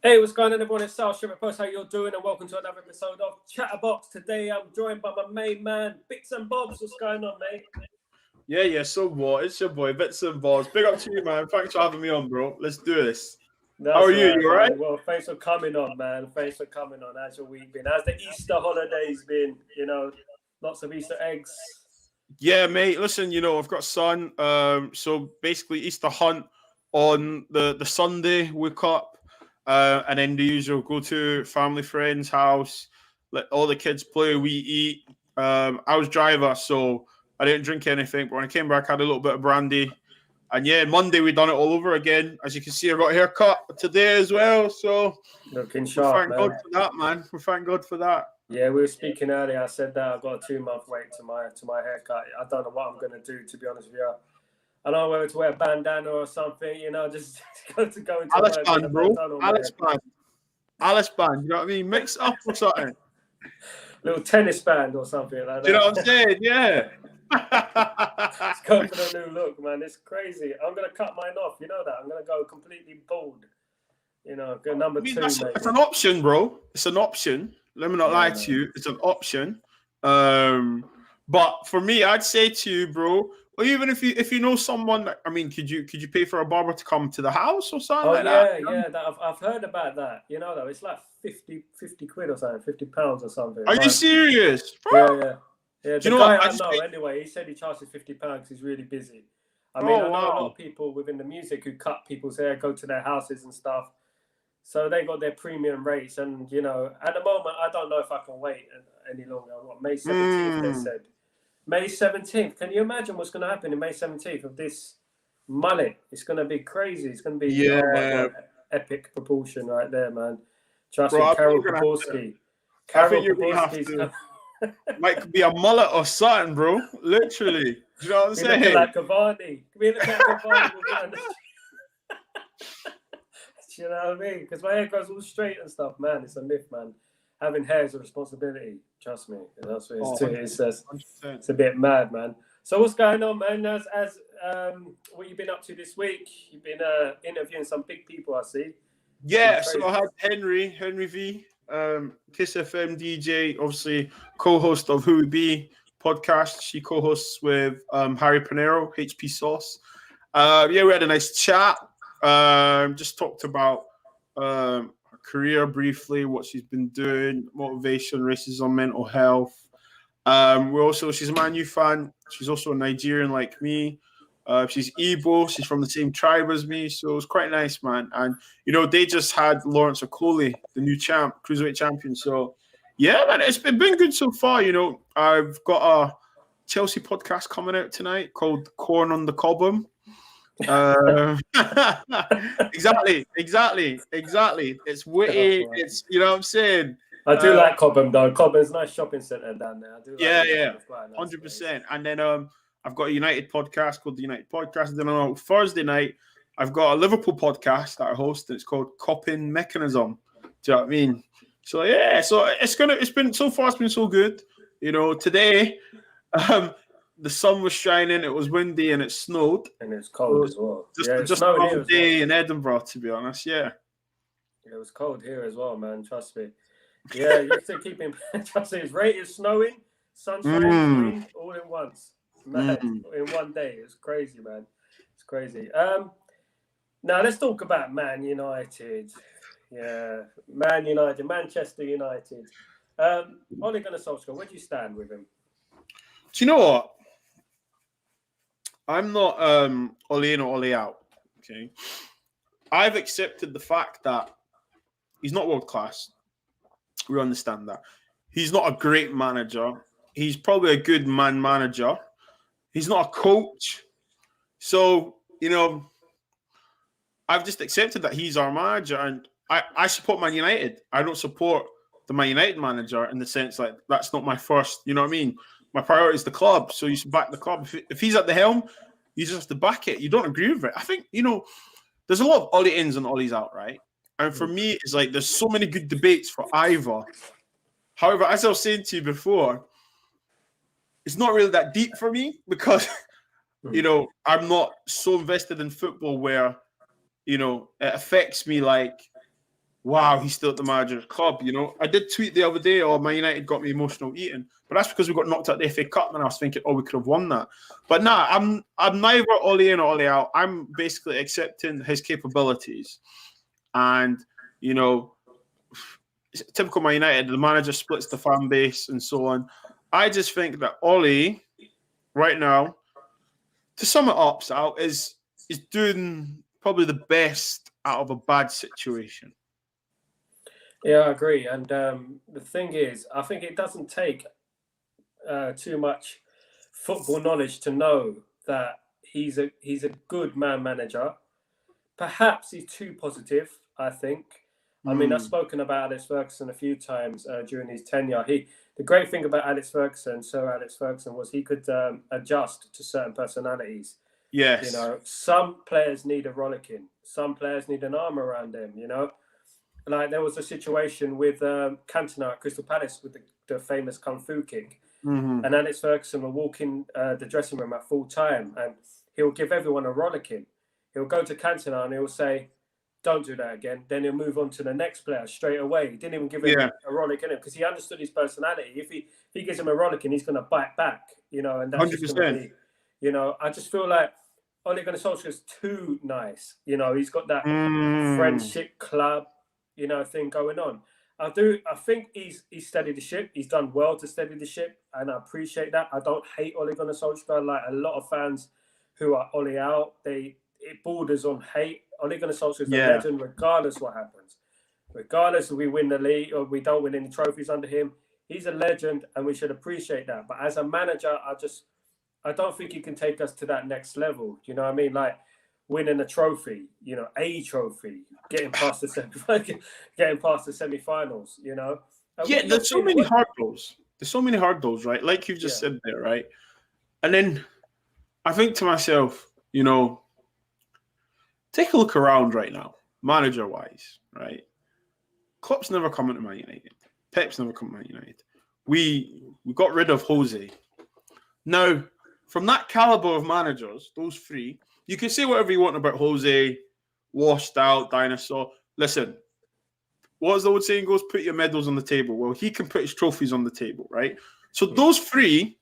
Hey, what's going on, everyone? It's Sal Post. How you're doing? And welcome to another episode of Chatterbox. Today, I'm joined by my main man, Bitz and Bobz. What's going on, mate? Yeah. So what? It's your boy, Bitz and Bobz. Big up to you, man. Thanks for having me on, bro. Let's do this. How are you? Right, You all right? Well, thanks for coming on, man. Thanks for coming on. How's your week been? How's the Easter holidays been? You know, lots of Easter eggs. Yeah, mate. Listen, I've got son. So basically, Easter hunt on the Sunday. Wake up, and then the usual go to family friends' house. Let all the kids play. We eat. I was driver, so I didn't drink anything. But when I came back, I had a little bit of brandy. And yeah, Monday we done it all over again. As you can see, I got a haircut today as well. So looking sharp, thank God for that, man. We thank God for that. Yeah, we were speaking earlier. I said that I've got a 2-month wait to my haircut. I don't know what I'm gonna do, to be honest with you. I don't know whether to wear a bandana or something. Just go into Alice work. Band, bro. Alice Band. You know what I mean? Mix up or something. Little tennis band or something like that. Do you know what I'm saying? Yeah. Let's go for the new look, man. It's crazy. I'm gonna cut mine off. You know that. I'm gonna go completely bald. Go number 2. It's an option, bro. It's an option. Let me not lie to you. It's an option. But for me, I'd say to you, bro, or even if you know someone, could you pay for a barber to come to the house or something that? I've heard about that. Though, it's like 50 quid or something, 50 pounds or something. Are you serious? Yeah. Do the guy I know, anyway, he said he charges 50 pounds because he's really busy. I know a lot of people within the music who cut people's hair, go to their houses and stuff. So they got their premium rates. And, at the moment, I don't know if I can wait any longer. May 17th, they said. May 17th. Can you imagine what's going to happen in May 17th of this mullet? It's going to be crazy. It's going to be epic proportion right there, man. Trust me, Carol Kaporsky. Might be a mullet or something, bro. Literally. Do you know what I'm saying? Looking like Cavani. You know what I mean? Because my hair goes all straight and stuff, man. It's a myth, man. Having hair is a responsibility. Trust me. That's what it's a bit mad, man. So what's going on, man? As what you've been up to this week? You've been interviewing some big people, I see. Yeah, so I had Henry V, Kiss FM DJ, obviously co-host of Who We Be podcast. She co-hosts with Harry Panero, HP Sauce. We had a nice chat. Just talked about her career briefly, what she's been doing, motivation, racism, mental health. She's a Man U fan. She's also a Nigerian like me. She's Igbo. She's from the same tribe as me, so it was quite nice, man. And they just had Lawrence Okoli, the new cruiserweight champion. So yeah, man, it's been good so far. I've got a Chelsea podcast coming out tonight called Corn on the Cobham. Exactly. It's witty. It's what I'm saying. I do like Cobham though. Cobham's a nice shopping centre down there. I do. 100%. And then I've got a United podcast called the United Podcast. And then on Thursday night, I've got a Liverpool podcast that I host, and it's called Coping Mechanism. Do you know what I mean? So yeah, it's been so far. It's been so good. Today, the sun was shining. It was windy and it snowed, and it's cold as well. Just a day in Edinburgh, to be honest. Yeah, it was cold here as well, man. Trust me. Yeah, you have to keep in. Trust me, it's snowing, sunshine, all in once. Mad in one day. It's crazy, man. It's crazy. Now let's talk about Man United. Yeah, Man United, Manchester United. Ole Gunnar Solskjaer, where do you stand with him? Do you know what? I'm not Ole in or Ole out. Okay, I've accepted the fact that he's not world class. We understand that. He's not a great manager. He's probably a good man manager. He's not a coach. So, I've just accepted that he's our manager, and I support Man United. I don't support the Man United manager in the sense like that's not my first, you know what I mean? My priority is the club. So you should back the club. If he's at the helm, you just have to back it. You don't agree with it. I think, there's a lot of Ole ins and Ole's out, right? And for me, it's like there's so many good debates for either. However, as I was saying to you before, it's not really that deep for me because, I'm not so invested in football where, it affects me like wow, he's still at the manager's club. You know, I did tweet the other day, "Oh, Man United got me emotional eating," but that's because we got knocked out the FA Cup, and I was thinking, "Oh, we could have won that." But nah, I'm neither Ole in or Ole out. I'm basically accepting his capabilities, and you know, typical Man United, the manager splits the fan base and so on. I just think that Ole, right now, to sum it up, Sal, is doing probably the best out of a bad situation. Yeah, I agree. And the thing is, I think it doesn't take too much football knowledge to know that he's a good man manager. Perhaps he's too positive, I think. I mean, I've spoken about Alex Ferguson a few times during his tenure. The great thing about Sir Alex Ferguson, was he could adjust to certain personalities. Yes. You know, some players need a rollicking. Some players need an arm around them, you know. Like there was a situation with Cantona at Crystal Palace with the famous Kung Fu kick. Mm-hmm. And Alex Ferguson will walk in the dressing room at full time and he'll give everyone a rollicking. He'll go to Cantona and he'll say, "Don't do that again." Then he'll move on to the next player straight away. He didn't even give him a rollicking because he understood his personality. If he gives him a rollicking, he's going to bite back, you know, and that's 100%. Just going to be, you know, I just feel like Ole Gunnar Solskjaer is too nice. You know, he's got that friendship club, you know, thing going on. I think he's steadied the ship. He's done well to steady the ship, and I appreciate that. I don't hate Ole Gunnar Solskjaer like a lot of fans who are Ole out. It borders on hate. Ole Gunnar Solskjaer is a legend, regardless what happens. Regardless if we win the league or we don't win any trophies under him, he's a legend, and we should appreciate that. But as a manager, I don't think he can take us to that next level. You know what I mean? Like winning a trophy, you know, a trophy, getting past the semi-finals, you know. There's so many hard goals. There's so many hard goals, right? Like you've just said there, right? And then I think to myself, you know, take a look around right now, manager-wise, right? Klopp's never come into Man United. Pep's never come to Man United. We got rid of Jose. Now, from that caliber of managers, those three, you can say whatever you want about Jose, washed out, dinosaur. Listen, what as the old saying goes, put your medals on the table. Well, he can put his trophies on the table, right? So those three,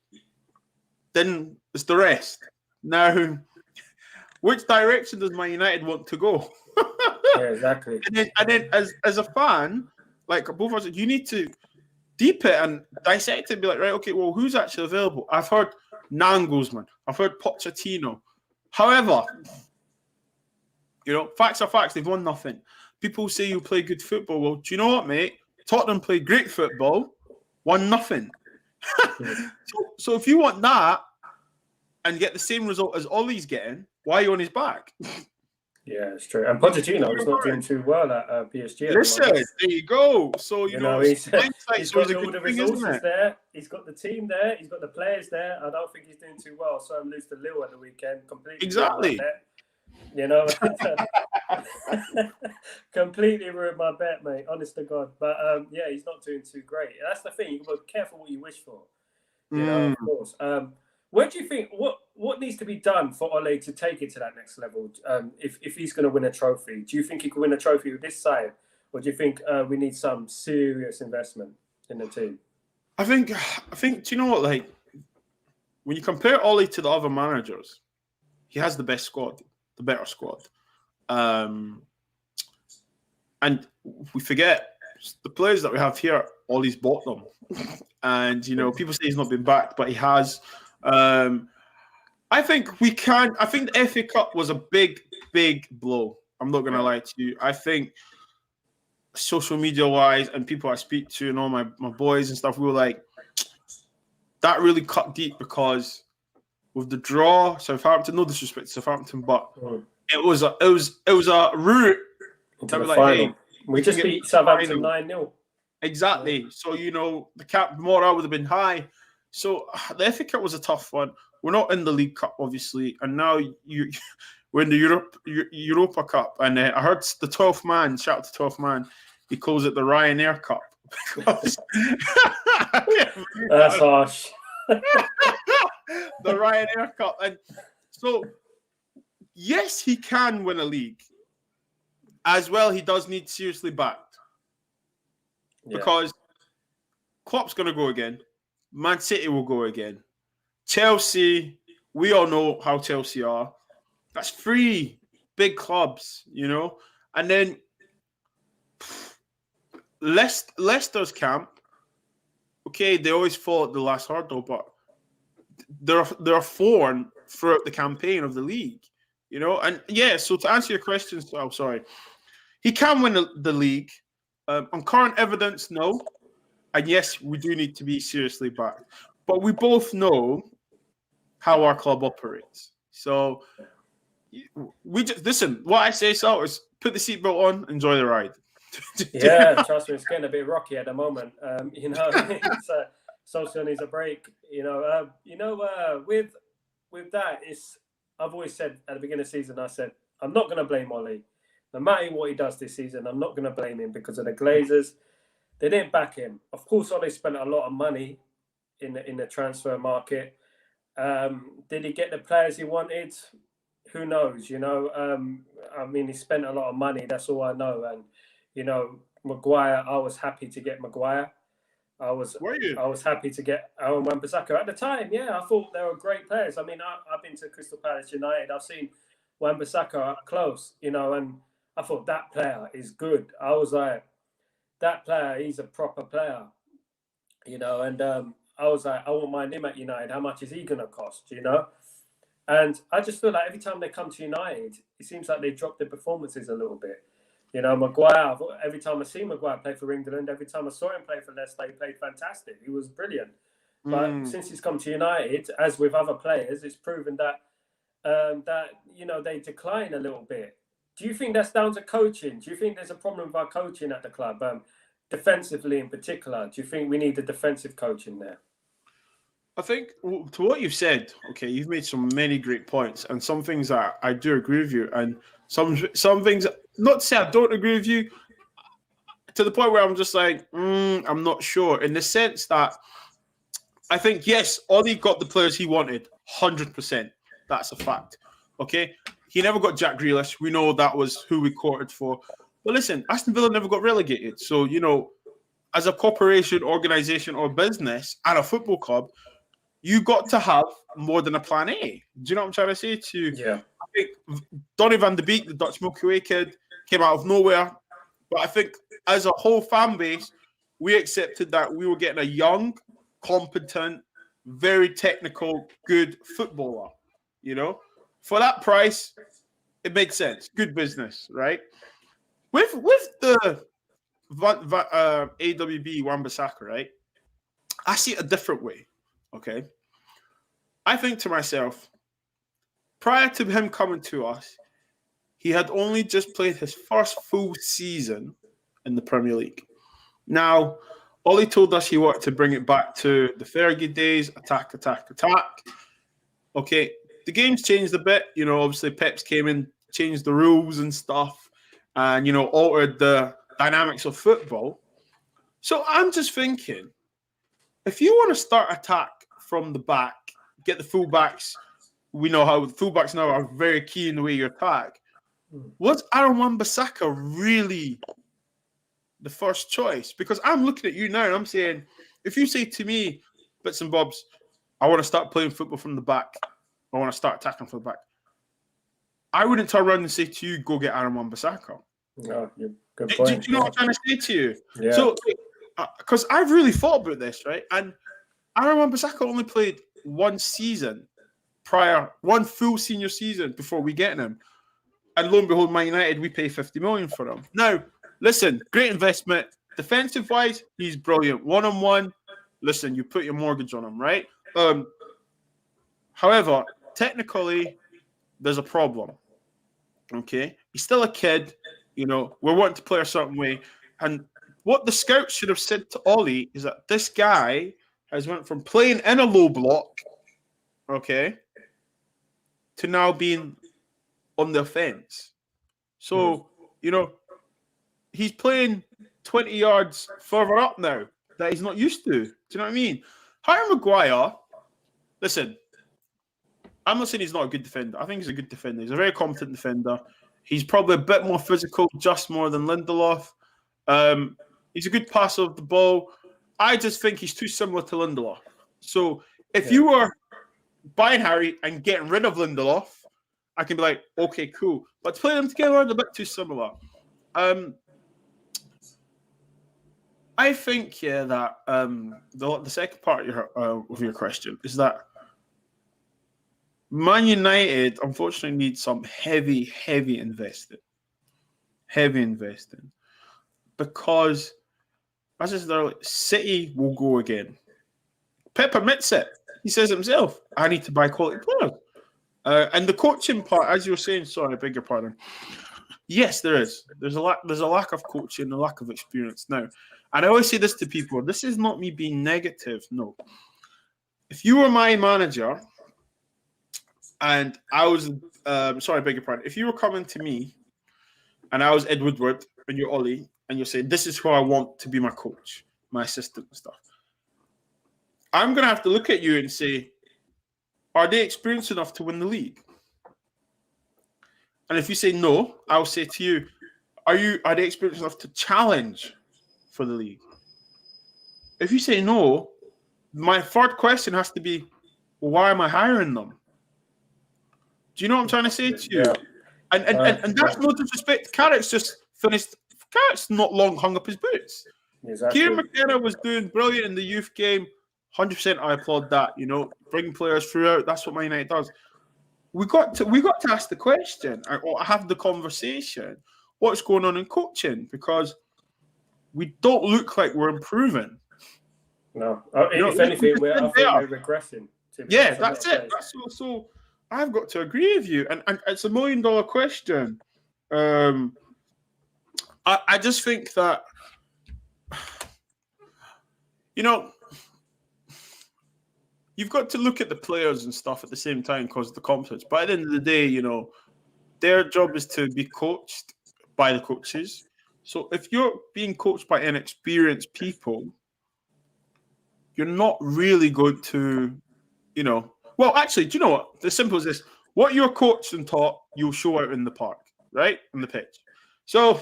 then it's the rest. Now, which direction does Man United want to go? Yeah, exactly. And then as a fan, like both of us, you need to deep it and dissect it and be like, right, okay, well, who's actually available? I've heard Nangelsmann. I've heard Pochettino. However, you know, facts are facts. They've won nothing. People say you play good football. Well, do you know what, mate? Tottenham played great football, won nothing. So if you want that and get the same result as Ollie's getting, why are you on his back? Yeah, it's true. And Pochettino is not doing too well at PSG. Listen, there you go. So, you know he's got all the resources there. He's got the team there. He's got the players there. I don't think he's doing too well. So I'm lose to Lille at the weekend. Completely. Exactly. You know, completely ruined my bet, mate. Honest to God. But yeah, he's not doing too great. That's the thing. You've got to be careful what you wish for. You know, of course. Where do you think what needs to be done for Ole to take it to that next level? If he's going to win a trophy, do you think he could win a trophy with this side, or do you think we need some serious investment in the team? I think. Do you know what? Like when you compare Ole to the other managers, he has the best squad, the better squad, and we forget the players that we have here. Ole's bought them, and you know people say he's not been backed, but he has. I think we can. I think the FA Cup was a big blow. I'm not going to lie to you. I think social media wise and people I speak to and all my boys and stuff, we were like, that really cut deep because with the draw, Southampton, no disrespect to Southampton, but it was a route. Into the final. Hey, we just beat Southampton 9-0. Exactly. So, you know, the morale would have been high. So the FA Cup was a tough one. We're not in the League Cup, obviously, and now we're in the Europa Cup. And I heard the 12th man, shout out to 12th man, he calls it the Ryanair Cup. Because that's harsh. The Ryanair Cup. And so, yes, he can win a league. As well, he does need seriously backed. because Klopp's going to go again. Man City will go again. Chelsea, we all know how Chelsea are. That's 3 big clubs, And then Leicester's camp, okay, they always fall at the last hurdle, but they're 4 throughout the campaign of the league, And so to answer your question, he can win the league. On current evidence, no. And yes, we do need to be seriously backed. But we both know how our club operates. So we just listen. What I say, Sal, is put the seatbelt on, enjoy the ride. Yeah, trust me, it's getting a bit rocky at the moment. Social needs a break. With that, I've always said at the beginning of the season, I said I'm not going to blame Ollie. No matter what he does this season, I'm not going to blame him because of the Glazers. They didn't back him. Of course, Ollie spent a lot of money in the transfer market. Did he get the players he wanted? Who knows? He spent a lot of money. That's all I know. And Maguire, I was happy to get Maguire. I was happy to get Aaron Wan-Bissaka at the time. Yeah, I thought they were great players. I mean, I've been to Crystal Palace United. I've seen Wan-Bissaka up close. And I thought that player is good. I was like, that player, he's a proper player, and I was like, I won't mind him at United. How much is he going to cost, And I just feel like every time they come to United, it seems like they drop their performances a little bit. Maguire, every time I see Maguire play for England, every time I saw him play for Leicester, he played fantastic. He was brilliant. But since he's come to United, as with other players, it's proven that, they decline a little bit. Do you think that's down to coaching? Do you think there's a problem with our coaching at the club, defensively in particular? Do you think we need a defensive coach in there? I think to what you've said, okay, you've made some many great points, and some things that I do agree with you, and some things, not to say I don't agree with you, to the point where I'm just like, I'm not sure, in the sense that I think, yes, Ollie got the players he wanted, 100%. That's a fact, okay? He never got Jack Grealish. We know that was who we courted for. But listen, Aston Villa never got relegated. So, as a corporation, organisation, or business and a football club, you got to have more than a plan A. Do you know what I'm trying to say to you? Yeah. I think Donny van de Beek, the Dutch Milky Way kid, came out of nowhere. But I think as a whole fan base, we accepted that we were getting a young, competent, very technical, good footballer, For that price, it makes sense. Good business, right? With the AWB Wan-Bissaka, right? I see it a different way, okay? I think to myself, prior to him coming to us, he had only just played his first full season in the Premier League. Now, Ollie told us he wanted to bring it back to the Fergie days, attack. Okay, the game's changed a bit. Obviously Pep's came in, changed the rules and stuff, and, altered the dynamics of football. So I'm just thinking, if you want to start attack from the back, get the fullbacks, we know how fullbacks now are very key in the way you attack. Was Aaron Wan-Bissaka really the first choice? Because I'm looking at you now and I'm saying, if you say to me, Bitz and Bobz, I want to start playing football from the back, I want to start attacking from the back, I wouldn't turn around and say to you, go get Aaron Wan-Bissaka. No, good point. Do you know what I'm trying to say to you? Yeah. So, because I've really thought about this, right? And Aaron Wan-Bissaka only played one full senior season before we get him. And lo and behold, Man United, we pay 50 million for him. Now, listen, great investment. Defensive-wise, he's brilliant. One-on-one, listen, you put your mortgage on him, right? However, technically, there's a problem. Okay? He's still a kid. We're wanting to play a certain way. And what the scouts should have said to Ollie is that this guy has went from playing in a low block, okay, to now being on the offense. So, he's playing 20 yards further up now that he's not used to. Do you know what I mean? Harry Maguire, listen, I'm not saying he's not a good defender. I think he's a good defender. He's a very competent defender. He's probably a bit more physical, just more than Lindelof. He's a good passer of the ball. I just think he's too similar to Lindelof. So if you were buying Harry and getting rid of Lindelof, I can be like, okay, cool. But to play them together, they're a bit too similar. I think, that the second part of your question is that Man United, unfortunately, needs some heavy investing. Heavy investing. Because, as I said earlier, City will go again. Pep admits it. He says himself, I need to buy quality players. And the coaching part, as you were saying, sorry, I beg your pardon. Yes, there is. There's a lack of coaching, a lack of experience now. And I always say this to people. This is not me being negative. No. If you were my manager and I was, sorry, I beg your pardon. If you were coming to me and I was Ed Woodward and you're Ollie and you're saying, this is who I want to be my coach, my assistant and stuff, I'm going to have to look at you and say, are they experienced enough to win the league? And if you say no, I'll say to you, are they experienced enough to challenge for the league? If you say no, my third question has to be, well, why am I hiring them? Do you know what I'm trying to say to you? Yeah. And that's no disrespect. Carrick's just finished. Carrick's not long hung up his boots. Exactly. Kieran McKenna was doing brilliant in the youth game. 100%, I applaud that. Bringing players throughout. That's what Man United does. We got to ask the question or have the conversation. What's going on in coaching? Because we don't look like we're improving. No, if anything, I think we're regressing. Yeah, that's it. That's so. I've got to agree with you, and it's $1 million question. I just think that you've got to look at the players and stuff at the same time because of the competence. But at the end of the day, their job is to be coached by the coaches. So if you're being coached by inexperienced people, you're not really going to, Well, actually, do you know what? The simple as this. What you're coached and taught, you'll show out in the park, right? On the pitch. So,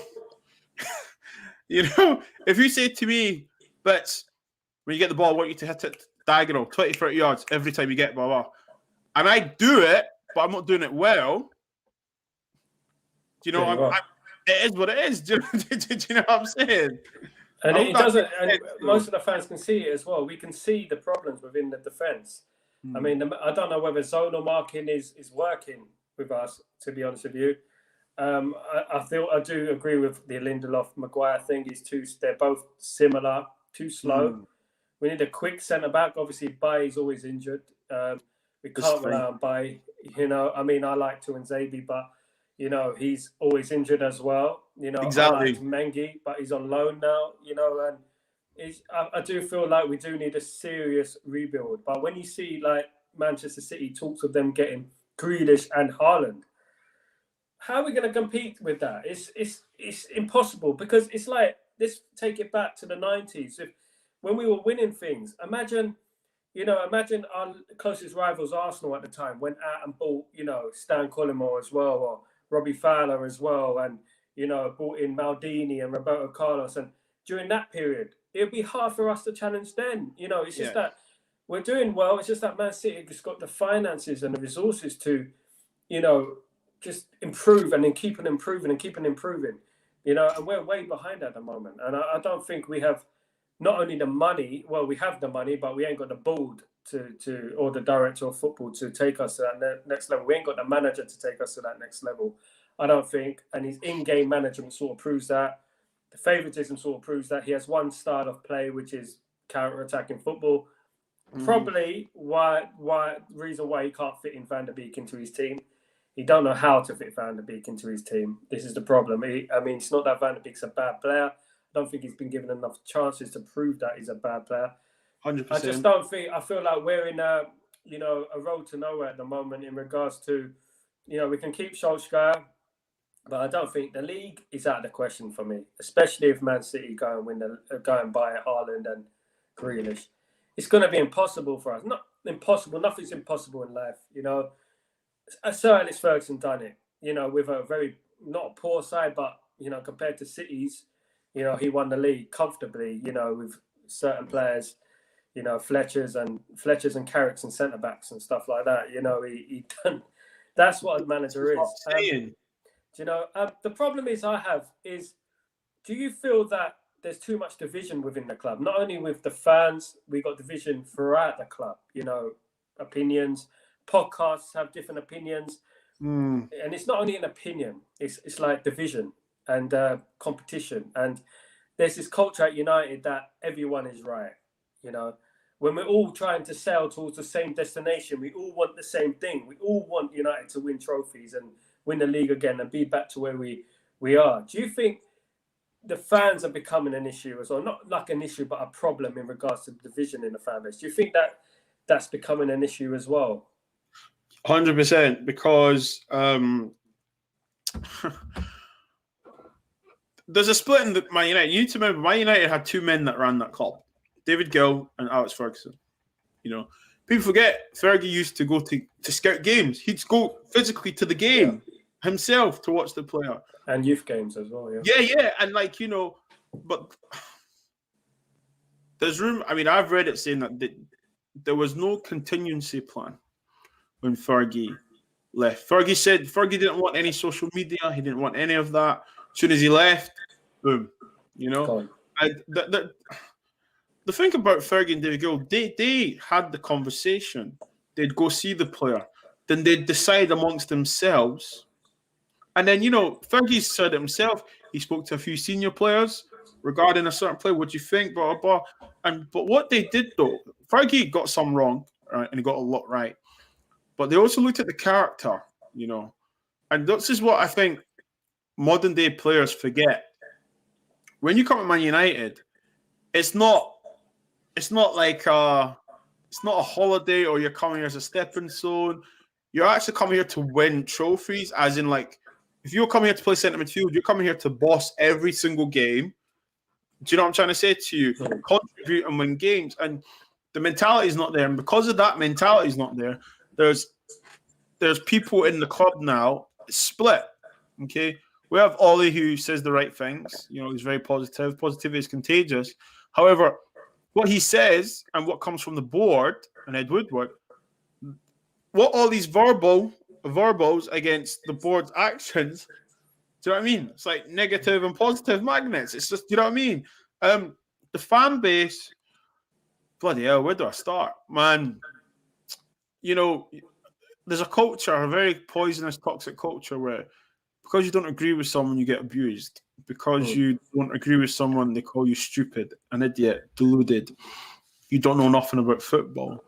if you say to me, Bitz, when you get the ball, I want you to hit it diagonal, 20, 30 yards every time you get blah, blah. And I do it, but I'm not doing it well. Do you know, it is what it is. Do you know what I'm saying? And it doesn't. And most of the fans can see it as well. We can see the problems within the defence. I mean, I don't know whether zonal marking is working with us. To be honest with you, I do agree with the Lindelof Maguire thing. They're both similar. Too slow. We need a quick centre back. Obviously, Baye is always injured. We can't rely on Baye. I mean, I like Nwanze, but he's always injured as well. Exactly. I like Mengi, but he's on loan now. And I do feel like we do need a serious rebuild. But when you see like Manchester City talks of them getting Grealish and Haaland, how are we going to compete with that? It's impossible because it's like, let's take it back to the 90s. When we were winning things, imagine our closest rivals, Arsenal at the time, went out and bought, Stan Collymore as well, or Robbie Fowler as well, and, bought in Maldini and Roberto Carlos. And during that period, it would be hard for us to challenge then. It's just that we're doing well. It's just that Man City just got the finances and the resources to, just improve and then keep on improving and keep on improving. And we're way behind at the moment. And I don't think we have not only the money, well, we have the money, but we ain't got the board to or the director of football to take us to that next level. We ain't got the manager to take us to that next level, I don't think. And his in-game management sort of proves that. The favouritism sort of proves that. He has one style of play, which is counter-attacking football. Probably reason why he can't fit in Van der Beek into his team. He don't know how to fit Van der Beek into his team. This is the problem. It's not that Van der Beek's a bad player. I don't think he's been given enough chances to prove that he's a bad player. 100%. I just don't think. I feel like we're in a road to nowhere at the moment in regards to, we can keep Solskjaer, but I don't think the league is out of the question for me, especially if Man City go and buy Haaland and Grealish. It's going to be impossible for us. Not impossible. Nothing's impossible in life. Sir Alex Ferguson done it. With a very not a poor side, but compared to City's. You know, he won the league comfortably. You know, with certain players. You know, Fletchers and Carricks and centre backs and stuff like that. You know, he done. That's what a manager is. Saying. Do you know, the problem I have is, do you feel that there's too much division within the club? Not only with the fans, we got division throughout the club. You know, opinions, podcasts have different opinions, and it's not only an opinion. It's like division and competition. And there's this culture at United that everyone is right. You know, when we're all trying to sail towards the same destination, we all want the same thing. We all want United to win trophies and win the league again and be back to where we are. Do you think the fans are becoming an issue as well? Not like an issue, but a problem in regards to the division in the fan base. Do you think that that's becoming an issue as well? 100%, because there's a split in Man United. You need to remember, Man United had two men that ran that club. David Gill and Alex Ferguson. You know, people forget Fergie used to go to scout games. He'd go physically to the game himself to watch the player. And youth games as well, Yeah. And like, you know, but there's room. I mean, I've read it saying that there was no contingency plan when Fergie left. Fergie said Fergie didn't want any social media. He didn't want any of that. As soon as he left, boom, you know. The thing about Fergie and David Gill, they had the conversation. They'd go see the player. Then they'd decide amongst themselves. And then, you know, Fergie said it himself. He spoke to a few senior players regarding a certain player. What do you think? Blah, blah, blah. But what they did, though, Fergie got some wrong, right, and he got a lot right. But they also looked at the character, you know. And this is what I think modern-day players forget. When you come to Man United, it's not like it's not a holiday or you're coming here as a stepping stone. You're actually coming here to win trophies, as in, like, if you're coming here to play centre midfield, you're coming here to boss every single game. Do you know what I'm trying to say to you? Contribute and win games. And the mentality is not there. And because of that mentality is not there, there's people in the club now split. Okay? We have Ollie who says the right things. You know, he's very positive. Positivity is contagious. However, what he says and what comes from the board and Ed Woodward, what all these verbals against the board's actions, do you know what I mean? It's like negative and positive magnets. It's just, do you know what I mean? The fan base, bloody hell, where do I start? Man, you know, there's a culture, a very poisonous, toxic culture where because you don't agree with someone, you get abused. Because you don't agree with someone, they call you stupid, an idiot, deluded. You don't know nothing about football.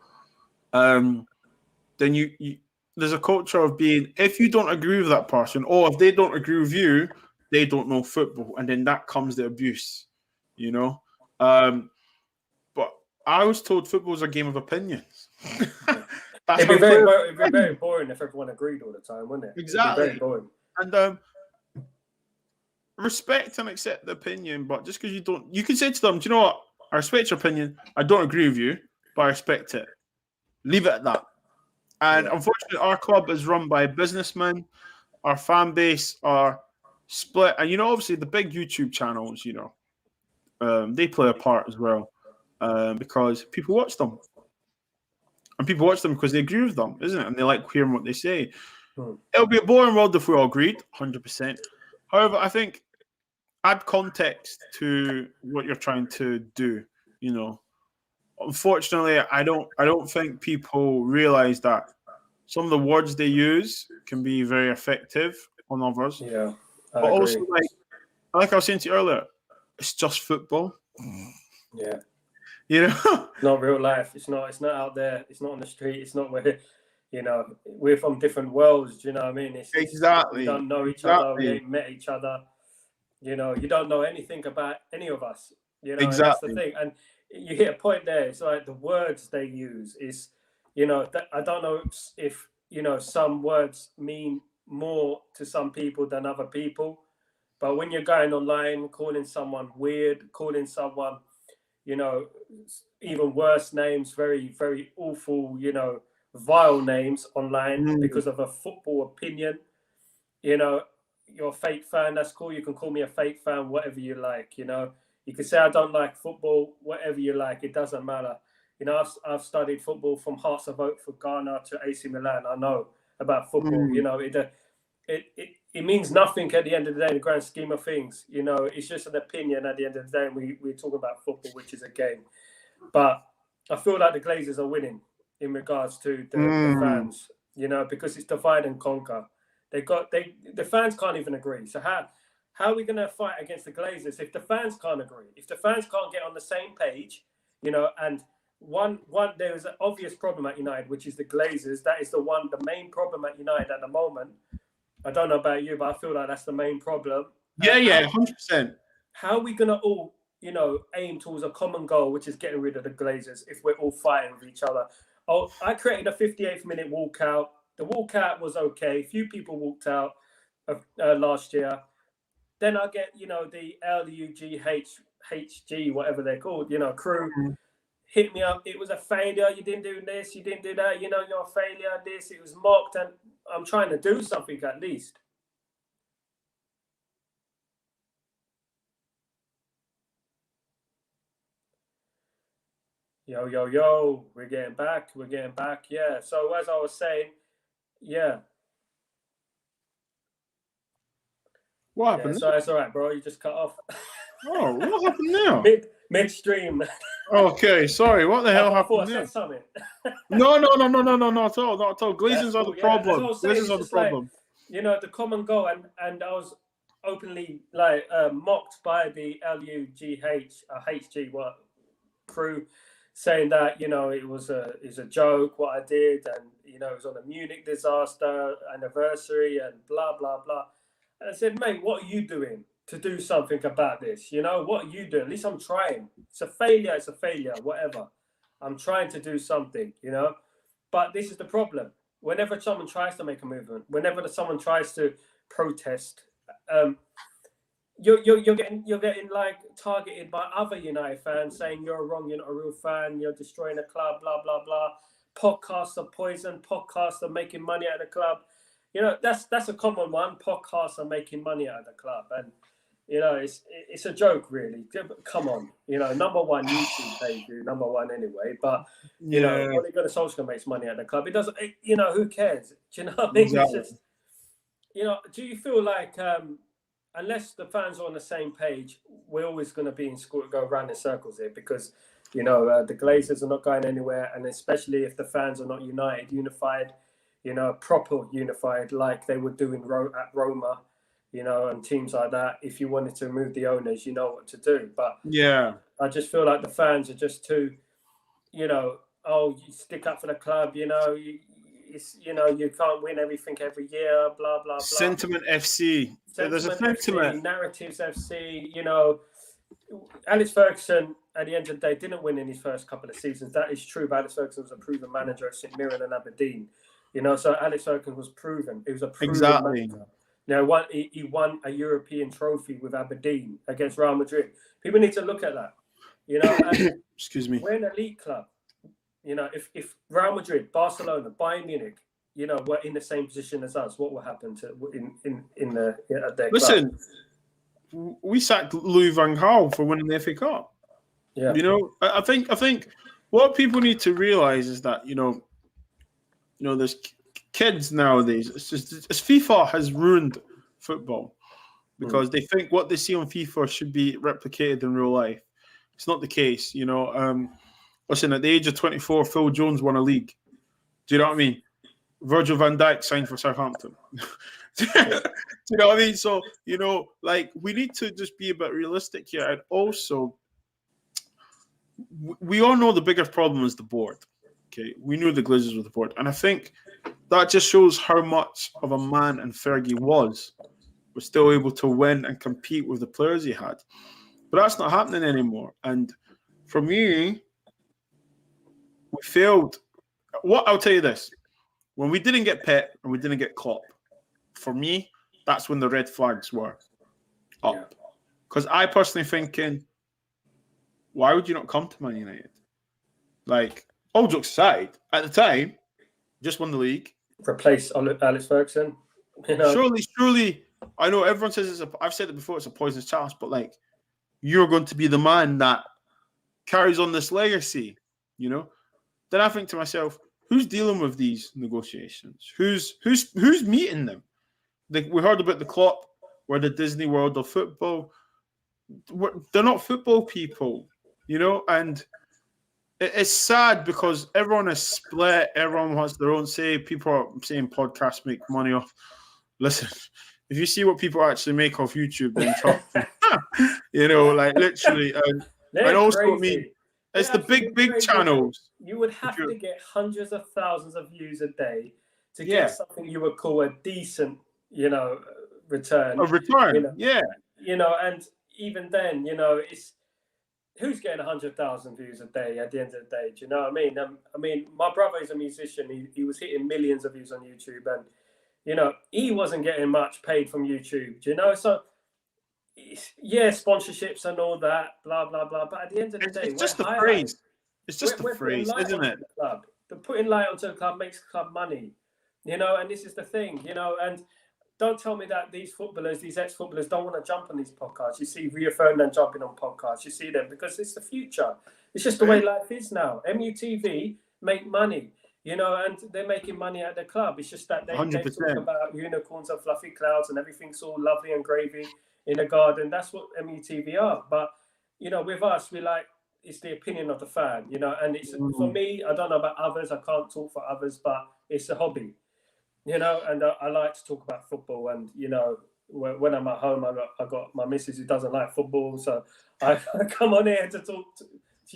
Then you there's a culture of being, if you don't agree with that person, or if they don't agree with you, they don't know football. And then that comes the abuse, you know? But I was told football is a game of opinions. It'd be very boring if everyone agreed all the time, wouldn't it? Exactly. It'd be very boring. And respect and accept the opinion, but just because you can say to them, do you know what? I respect your opinion. I don't agree with you, but I respect it. Leave it at that. And unfortunately, our club is run by businessmen. Our fan base are split. And, you know, obviously the big YouTube channels, you know, they play a part as well because people watch them. And people watch them because they agree with them, isn't it? And they like hearing what they say. It'll be a boring world if we all agreed, 100%. However, I think add context to what you're trying to do, you know. Unfortunately, I don't think people realize that some of the words they use can be very effective on others. Yeah. But also, like I was saying to you earlier, it's just football. Yeah. You know? Not real life. It's not out there. It's not on the street. It's not where, you know, we're from different worlds. Do you know what I mean? Exactly. We don't know each other. We ain't met each other. You know, you don't know anything about any of us. You know, exactly. And that's the thing. And you hit a point there. It's like the words they use is, you know, I don't know if, you know, some words mean more to some people than other people. But when you're going online, calling someone weird, calling someone, you know, even worse names, very, very awful, you know, vile names online because of a football opinion, you know, you're a fake fan. That's cool. You can call me a fake fan, whatever you like. You know, you can say I don't like football, whatever you like. It doesn't matter. You know, I've studied football from Hearts of Oak for Ghana to AC Milan. I know about football. You know, it means nothing at the end of the day in the grand scheme of things. You know, it's just an opinion at the end of the day. And we're talking about football, which is a game. But I feel like the Glazers are winning in regards to the fans. You know, because it's divide and conquer. The fans can't even agree. So how are we going to fight against the Glazers if the fans can't agree? If the fans can't get on the same page, you know, and one there is an obvious problem at United, which is the Glazers. That is the main problem at United at the moment. I don't know about you, but I feel like that's the main problem. Yeah, 100%. How are we going to all, you know, aim towards a common goal, which is getting rid of the Glazers if we're all fighting with each other? Oh, I created a 58th minute walkout. The walkout was okay. Few people walked out last year. Then I get, you know, the LUGHG, whatever they're called, you know, crew hit me up. It was a failure. You didn't do this. You didn't do that. You know, you're a failure. This. It was mocked. And I'm trying to do something at least. Yo. We're getting back. Yeah. So as I was saying, yeah. What happened? So it's all right, bro. You just cut off. Oh, what happened now? Midstream. Okay, sorry. What the hell happened there? Something. No, not at all. Glazers are the problem. Glazers are the problem. Like, you know, the common goal, and I was openly like mocked by the HG crew, saying that, you know, it was a joke what I did, and you know, it was on a Munich disaster anniversary and blah blah blah. And I said, mate, what are you doing to do something about this? You know, what are you doing? At least I'm trying. It's a failure, whatever. I'm trying to do something, you know. But this is the problem. Whenever someone tries to make a movement, whenever someone tries to protest, you're getting like targeted by other United fans saying you're wrong, you're not a real fan, you're destroying the club, blah blah blah. Podcasts are poison. Podcasts are making money at the club. You know, that's a common one. Podcasts are making money out of the club, and you know, it's a joke, really. Come on, you know, number one YouTube page, number one anyway. But you know, Ole Gunnar Solskjaer makes money at the club. It doesn't. You know, who cares? Do you know what I mean? Exactly. It's just, you know, do you feel like unless the fans are on the same page, we're always going to be go around in circles here, because you know the Glazers are not going anywhere, and especially if the fans are not unified, you know, proper unified like they would do at Roma. You know, and teams like that, if you wanted to remove the owners, you know what to do. But yeah, I just feel like the fans are just too, you know, oh, you stick up for the club, you know, you can't win everything every year, blah, blah, blah. Sentiment FC. There's a sentiment. FC, narratives FC, you know. Alex Ferguson, at the end of the day, didn't win in his first couple of seasons. That is true, but Alex Ferguson was a proven manager at St Mirren and Aberdeen. You know, so Alex Ferguson was proven. He was a proven manager. Now, he won a European trophy with Aberdeen against Real Madrid. People need to look at that. You know, and excuse me. We're an elite club. You know, if Real Madrid, Barcelona, Bayern Munich, you know, were in the same position as us, what will happen to in their Listen, club? We sacked Louis van Gaal for winning the FA Cup. Yeah. You know, I think what people need to realize is that you know, there's kids nowadays, it's FIFA has ruined football because they think what they see on FIFA should be replicated in real life. It's not the case, you know. Listen, at the age of 24, Phil Jones won a league. Do you know what I mean? Virgil van Dijk signed for Southampton. Do you know what I mean? So, you know, like, we need to just be a bit realistic here. And also, we all know the biggest problem is the board. Okay, we knew the Glazers were the board. And I think that just shows how much of a man and Fergie was still able to win and compete with the players he had. But that's not happening anymore. And for me, we failed. I'll tell you this. When we didn't get Pep and we didn't get Klopp, for me, that's when the red flags were up. Because I personally thinking, why would you not come to Man United? Like, all jokes aside, at the time, just won the league. Replace Alex Ferguson. You know? Surely I know everyone says I've said it before, it's a poisonous chalice, but like, you're going to be the man that carries on this legacy, you know? Then I think to myself, who's dealing with these negotiations? Who's meeting them? We heard about the Klopp, we're the Disney World of football. They're not football people, you know? And it's sad because everyone is split. Everyone has their own say. People are saying podcasts make money off. Listen, if you see what people actually make off YouTube, then talk. You know, like literally. And also, crazy. I mean, it's the big channels. You would have to get hundreds of thousands of views a day to get something you would call a decent, return. A return, and even then, it's who's getting 100,000 views a day at the end of the day. Do you know what I mean? I mean, my brother is a musician. He was hitting millions of views on YouTube, and he wasn't getting much paid from YouTube. Do you know? So sponsorships and all that, blah blah blah. But at the end of the day, it's just the phrase. It's just the phrase, isn't it? The putting light onto the club makes the club money, and this is the thing, and don't tell me that these footballers, these ex-footballers don't want to jump on these podcasts. You see Rio Ferdinand jumping on podcasts, you see them because it's the future. It's just the way life is now. MUTV make money, and they're making money at the club. It's just that they talk about unicorns and fluffy clouds and everything's all lovely and gravy in the garden. That's what MUTV are. But, with us, we like, it's the opinion of the fan, and it's for me, I don't know about others. I can't talk for others, but it's a hobby, and I like to talk about football. And, when I'm at home, I got my missus who doesn't like football. So I come on here to talk to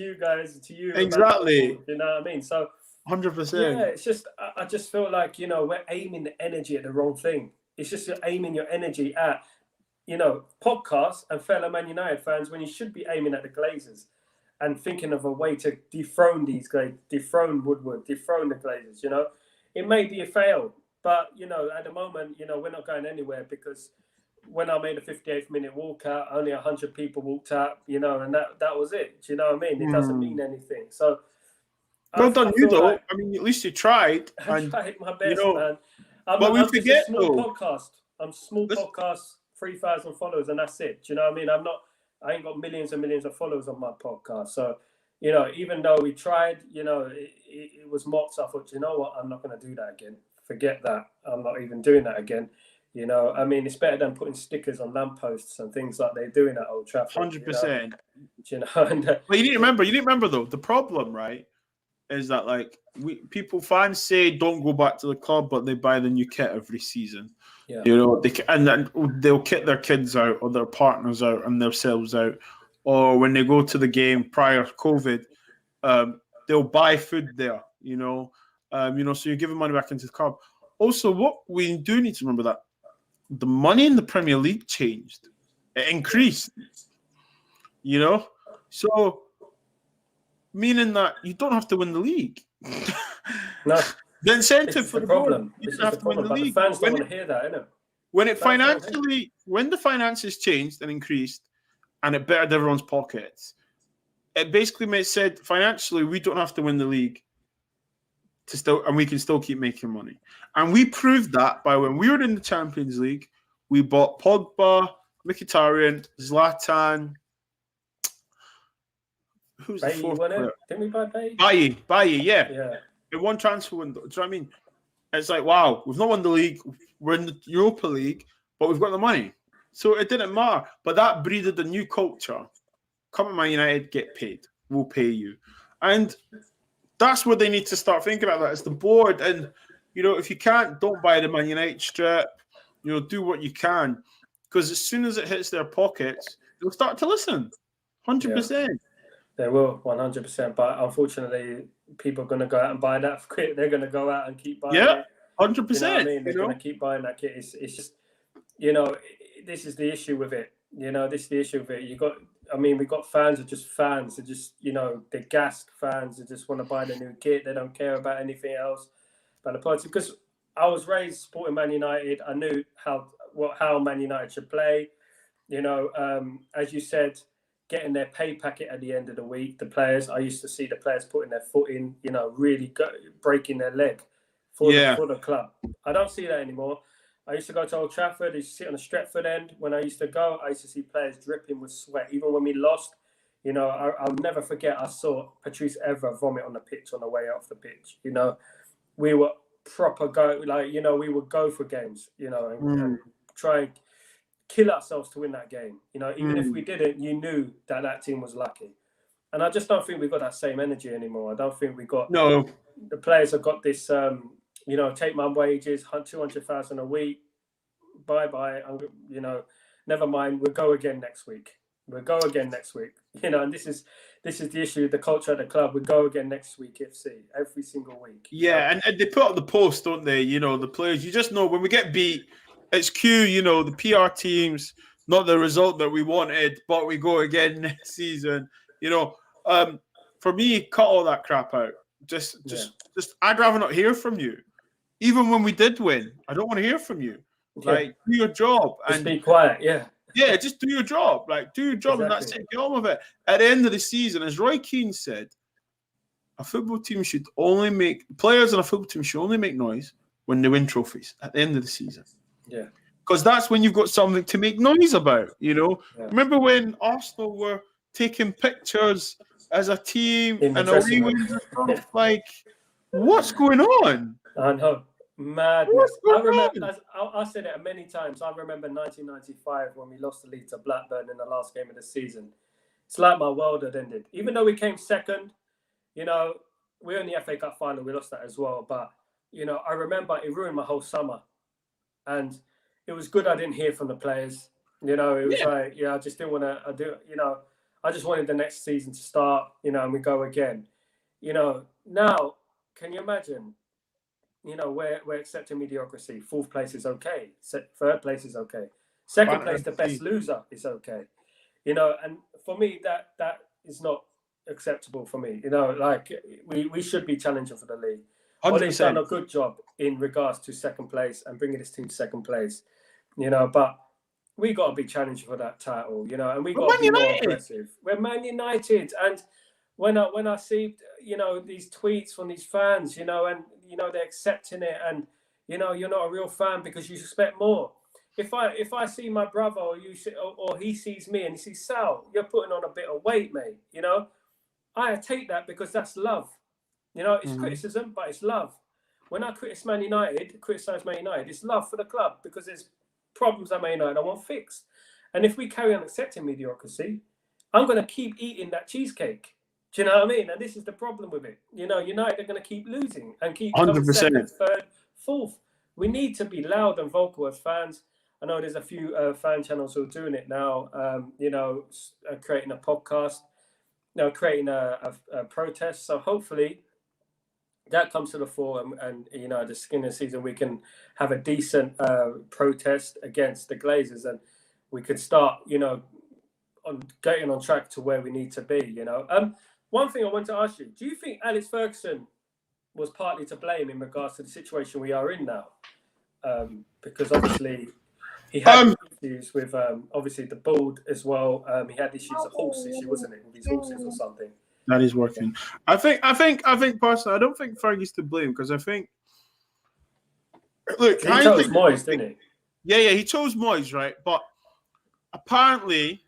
you guys, to you. Exactly. Football, you know what I mean? So 100%. Yeah, it's just, I just feel like, we're aiming the energy at the wrong thing. It's just you're aiming your energy at, podcasts and fellow Man United fans when you should be aiming at the Glazers and thinking of a way to dethrone these guys, dethrone Woodward, dethrone the Glazers, It may be a fail, but, at the moment, we're not going anywhere because when I made a 58th minute walkout, only 100 people walked out, and that was it. Do you know what I mean? It doesn't mean anything. So, well done, you though. Like, I mean, at least you tried. I tried my best, man. But we forget, I'm a small podcast. I'm a small podcast, 3,000 followers, and that's it. Do you know what I mean? I ain't got millions and millions of followers on my podcast. So, even though we tried, it was mocked. So I thought, you know what? I'm not going to do that again. Forget that. I'm not even doing that again. I mean, it's better than putting stickers on lampposts and things like they're doing at Old Trafford. 100%. And, but you need to remember though, the problem, right, is that like fans say don't go back to the club, but they buy the new kit every season. Yeah. And then they'll kit their kids out or their partners out and themselves out, or when they go to the game prior to COVID, they'll buy food there. So you're giving money back into the club. Also, what we do need to remember that the money in the Premier League changed, it increased. So meaning that you don't have to win the league. No. The incentive for the problem. You don't have to win the league. The fans don't want to hear that, innit? When the finances changed and increased, and it bettered everyone's pockets, it basically said financially we don't have to win the league and we can still keep making money. And we proved that by when we were in the Champions League, we bought Pogba, Mkhitaryan, Zlatan. Who's the fourth player? Didn't we buy Bailly, yeah. Yeah. In one transfer window. Do you know what I mean? It's like, wow, we've not won the league. We're in the Europa League, but we've got the money. So it didn't matter. But that breeded a new culture. Come at Man United, get paid. We'll pay you. And that's what they need to start thinking about. That it's the board. And, if you can't, don't buy the Man United strip. Do what you can. Because as soon as it hits their pockets, they'll start to listen. 100%. Yeah. They will, 100%. But unfortunately, people are going to go out and buy that kit. They're going to go out and keep buying it. 100%. You know what I mean? They're going to keep buying that kit. It's just, this is the issue with it. This is the issue with it. We've got fans are just fans. They're just, they're gassed fans. They just want to buy the new kit. They don't care about anything else. About the party. Because I was raised supporting Man United. I knew how Man United should play. As you said, getting their pay packet at the end of the week. The players, I used to see the players putting their foot in, really breaking their leg for the club. I don't see that anymore. I used to go to Old Trafford. I used to sit on the Stretford end. When I used to go, I used to see players dripping with sweat. Even when we lost, you know, I'll never forget. I saw Patrice Evra vomit on the pitch on the way off the pitch. You know, we were proper go, like, you know, we would go for games, you know, and try and kill ourselves to win that game. You know, even if we didn't, you knew that that team was lucky. And I just don't think we've got that same energy anymore. I don't think we got the players have got this. You know, take my wages, 200,000 a week. Bye. You know, never mind. We'll go again next week. You know, and this is the issue. The culture at the club. We go again next week. FC every single week. Yeah, and they put up the post, don't they? You know, the players. You just know when we get beat, it's Q. You know, the PR teams, not the result that we wanted, but we go again next season. You know, for me, cut all that crap out. Just, I'd rather not hear from you. Even when we did win, I don't want to hear from you. Like, do your job. Just be quiet, Yeah, just do your job. Like, do your job, and that's it. Get on with it. At the end of the season, as Roy Keane said, a football team should only make noise when they win trophies at the end of the season. Yeah. Because that's when you've got something to make noise about, you know? Yeah. Remember when Arsenal were taking pictures as a team and away wins and stuff? Like, what's going on? I know. Madness. I remember, I said it many times. I remember 1995 when we lost the lead to Blackburn in the last game of the season. It's like my world had ended. Even though we came second, you know, we were in the FA Cup final. We lost that as well. But, you know, I remember it ruined my whole summer. And it was good I didn't hear from the players. You know, it was like, I just didn't want to, I just wanted the next season to start, you know, and we go again. You know, now, can you imagine? You know, we're accepting mediocrity. Fourth place is okay. Third place is okay. Second place, the best loser is okay. You know, and for me, that is not acceptable for me. You know, like we should be challenging for the league. Ollie's done a good job in regards to second place and bringing this team to second place. You know, but we got to be challenging for that title. You know, and we got to be more aggressive. We're Man United, and when I see, you know, these tweets from these fans, you know, and you know they're accepting it, and you know you're not a real fan because you expect more. If I see my brother or he sees me and he sees Sal, you're putting on a bit of weight, mate. You know, I take that because that's love. You know, it's criticism, but it's love. When I criticize Man United, it's love for the club because there's problems at Man United I want fixed. And if we carry on accepting mediocrity, I'm going to keep eating that cheesecake. Do you know what I mean? And this is the problem with it. You know, United are going to keep losing and keep coming second, third, fourth. We need to be loud and vocal as fans. I know there's a few fan channels who are doing it now, you know, creating a podcast, you know, creating a protest. So hopefully that comes to the fore and you know, the skin of the season, we can have a decent protest against the Glazers and we could start, you know, on getting on track to where we need to be, you know. One thing I want to ask you, do you think Alex Ferguson was partly to blame in regards to the situation we are in now? Because obviously he had issues with obviously the board as well. He had issues, a horse issue, wasn't it, with his horses or something? That is working. I think personally, I don't think Fergie's to blame because I think he chose Moyes, didn't he? Yeah, he chose Moyes, right? But apparently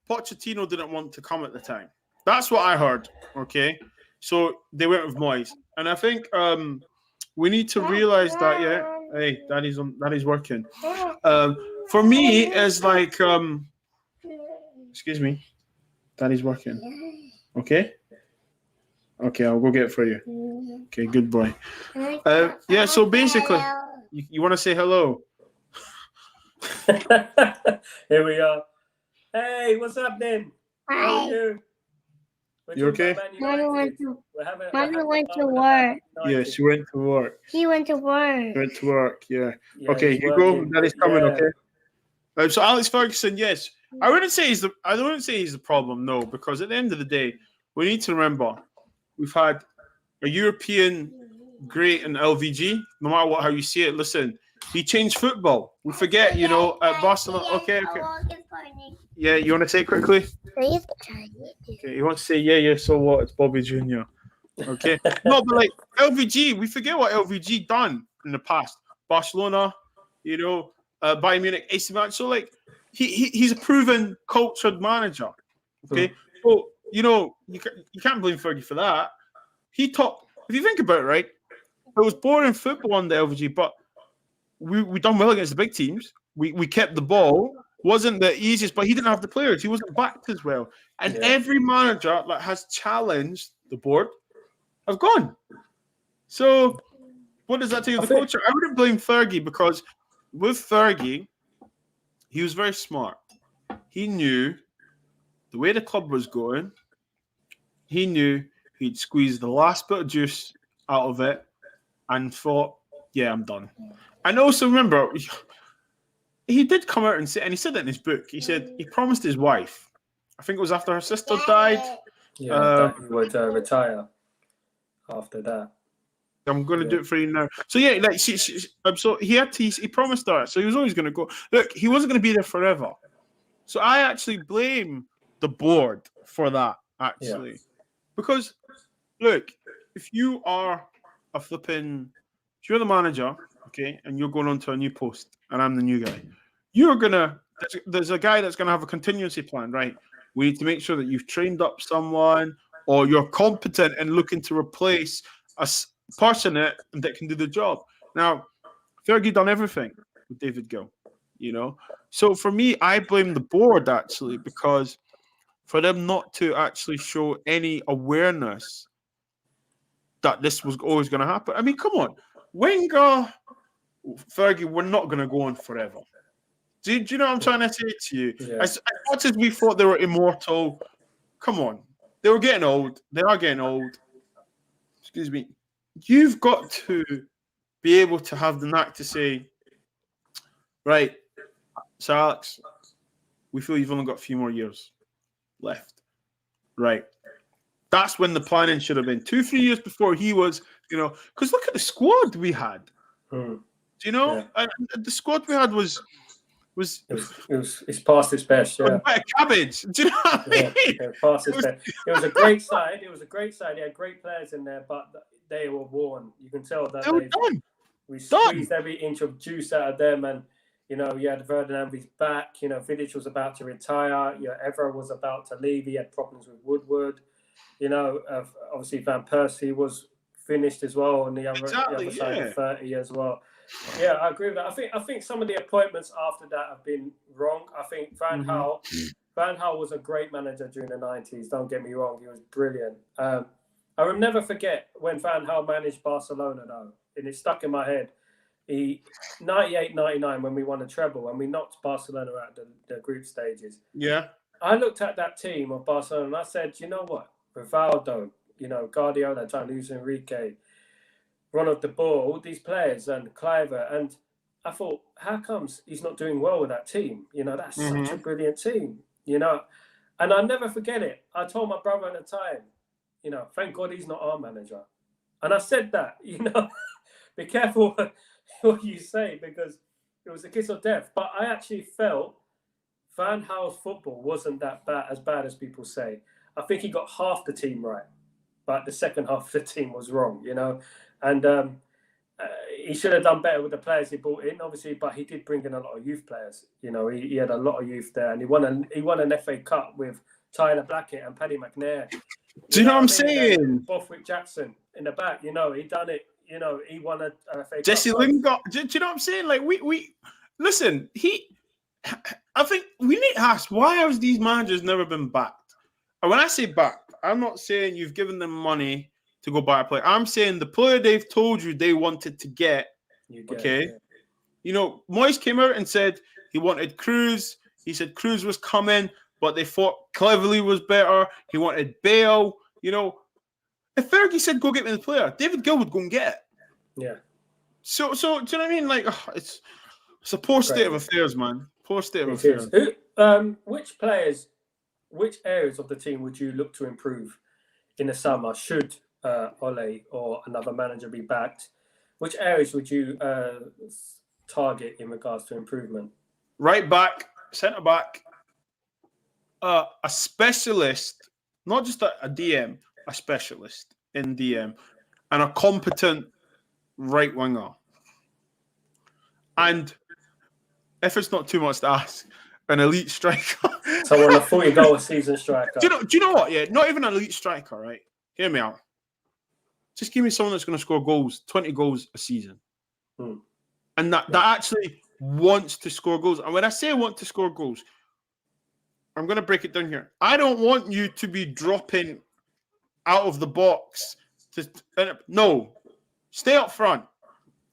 Pochettino didn't want to come at the time. That's what I heard, okay? So they went with Moyes. And I think we need to realize that, hey, that is working. For me, it's like, excuse me, that is working. Okay? Okay, I'll go get it for you. Okay, good boy. Yeah, so basically, you want to say hello? Here we are. Hey, what's happening? How are you? You okay? Mommy went to work. Yeah, she went to work. He went to work. Went to work, yeah. Okay, Hugo, that is coming, okay? So Alex Ferguson, yes. I wouldn't say he's the problem, no, because at the end of the day, we need to remember we've had a European great in LVG, no matter how you see it. Listen, he changed football. We forget, you know, at Barcelona. Okay. Yeah, you want to say it quickly? Okay, you want to say, yeah, so what? It's Bobby Jr. Okay. No, but like LVG, we forget what LVG done in the past. Barcelona, Bayern Munich, AC Milan. So like he's a proven cultured manager. Okay, so you can't blame Fergie for that. He taught. If you think about it, right, it was boring football on the LVG, but we done well against the big teams. We kept the ball. Wasn't the easiest, but he didn't have the players. He wasn't backed as well. And every manager that has challenged the board have gone. So what does that tell you? The culture? I wouldn't blame Fergie because with Fergie, he was very smart. He knew the way the club was going. He knew he'd squeeze the last bit of juice out of it and thought, yeah, I'm done. And also remember, he did come out and he said that in his book. He said he promised his wife, I think it was after her sister died. Yeah, that he would retire after that. I'm going to do it for you now. So yeah, like so he promised her, so he was always going to go. Look, he wasn't going to be there forever. So I actually blame the board for that, actually, because look, if you are if you're the manager, okay, and you're going on to a new post, and I'm the new guy, there's a guy that's going to have a contingency plan, right? We need to make sure that you've trained up someone or you're competent and looking to replace a person that can do the job. Now, Fergie done everything with David Gill, So for me, I blame the board actually because for them not to actually show any awareness that this was always going to happen. I mean, come on, Wenger, Fergie, we're not going to go on forever. Do you know what I'm trying to say to you? Yeah. As much as we thought they were immortal, come on. They were getting old. They are getting old. Excuse me. You've got to be able to have the knack to say, right, Sir Alex, we feel you've only got a few more years left. Right. That's when the planning should have been 2-3 years before he was, because look at the squad we had. Do you know? Yeah. The squad we had was it's past its best. Yeah, cabbage. Do you know what I mean? Yeah, past its best. It was a great side. It was a great side. They had great players in there, but they were worn. You can tell that we squeezed every inch of juice out of them, and you had Ferdinand back. Vidic was about to retire. Evra was about to leave. He had problems with Woodward. Obviously Van Persie was finished as well on the other side of 30 as well. Yeah, I agree with that. I think some of the appointments after that have been wrong. I think Van Gaal was a great manager during the 90s. Don't get me wrong, he was brilliant. I will never forget when Van Gaal managed Barcelona though, and it stuck in my head. 98-99 when we won a treble and we knocked Barcelona out the group stages. Yeah. I looked at that team of Barcelona and I said, you know what? Rivaldo, Guardiola, Luis Enrique, Ronald de Boer, all these players, and Kluivert, and I thought, how comes he's not doing well with that team? That's such a brilliant team, and I'll never forget it. I told my brother at the time, thank God he's not our manager. And I said that, be careful what you say because it was a kiss of death. But I actually felt Van Gaal's football wasn't that bad as people say. I think he got half the team right, but the second half of the team was wrong, And he should have done better with the players he brought in, obviously, but he did bring in a lot of youth players. He had a lot of youth there, and he won an FA Cup with Tyler Blackett and Paddy McNair. Do you know what I'm saying? Bothwick Jackson in the back, he done it. He won a FA Cup. Jesse Lingard. Do you know what I'm saying? Like we listen. I think we need to ask why have these managers never been backed? And when I say backed, I'm not saying you've given them money to go buy a player. I'm saying the player they've told you they wanted to get. Okay. Yeah. Moyes came out and said he wanted Cruz. He said Cruz was coming, but they thought Cleverley was better. He wanted Bale. If Fergie said go get me the player, David Gill would go and get it. Yeah. So do you know what I mean? Like it's a poor state of affairs, man. Poor state of affairs. Which areas of the team would you look to improve in the summer? Should Ole or another manager be backed? Which areas would you target in regards to improvement? Right back, centre back, a specialist, not just a DM, a specialist in DM, and a competent right winger. And if it's not too much to ask, an elite striker. Someone a 40-goal a season striker. Do you know what? Yeah, not even an elite striker, right? Hear me out. Just give me someone that's going to score goals, 20 goals a season. And that actually wants to score goals. And when I say want to score goals, I'm going to break it down here. I don't want you to be dropping out of the box. No, stay up front,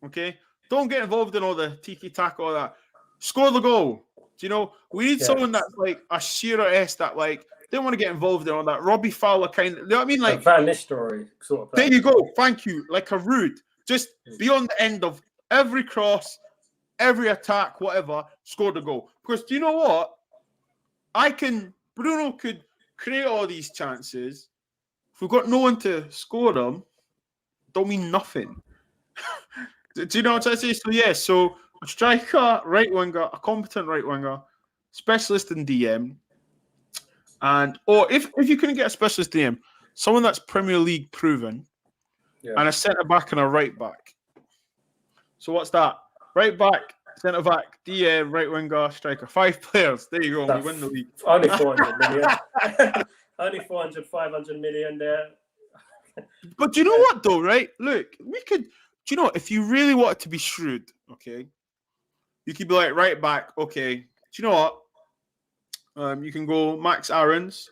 okay? Don't get involved in all the tiki-taka, all that. Score the goal. Do you know? We need someone that's like a Shearer-esque that like don't want to get involved in all that. Robbie Fowler kind of, you know what I mean? Like Van Nistelrooy sort of player. There you go. Thank you. Like a Rude. Just be on the end of every cross, every attack, whatever, score the goal. Because do you know what? Bruno could create all these chances. If we've got no one to score them, don't mean nothing. Do you know what I'm trying to say? So a striker, right winger, a competent right winger, specialist in DM, or if you couldn't get a specialist DM, someone that's Premier League proven, and a centre back and a right back. So what's that? Right back, centre back, DM, right winger, striker. 5 players. There you go. We win the league. Only 400 million. Only 400, 500 million there. But do you know what though, right? Look, we could. Do you know if you really wanted to be shrewd, okay? You could be like right back, okay. Do you know what? You can go Max Aarons,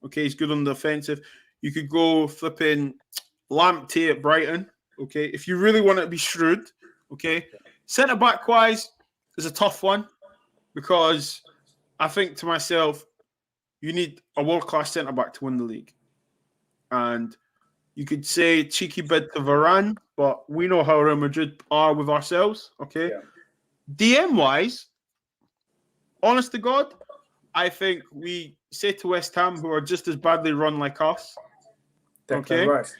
okay. He's good on the offensive. You could go flipping Lamptey at Brighton, okay. If you really want to be shrewd, okay. Centre back wise is a tough one because I think to myself, you need a world class centre back to win the league, and you could say cheeky bid to Varane, but we know how Real Madrid are with ourselves, okay? Yeah. DM-wise, honest to God, I think we say to West Ham, who are just as badly run like us, okay? Rice.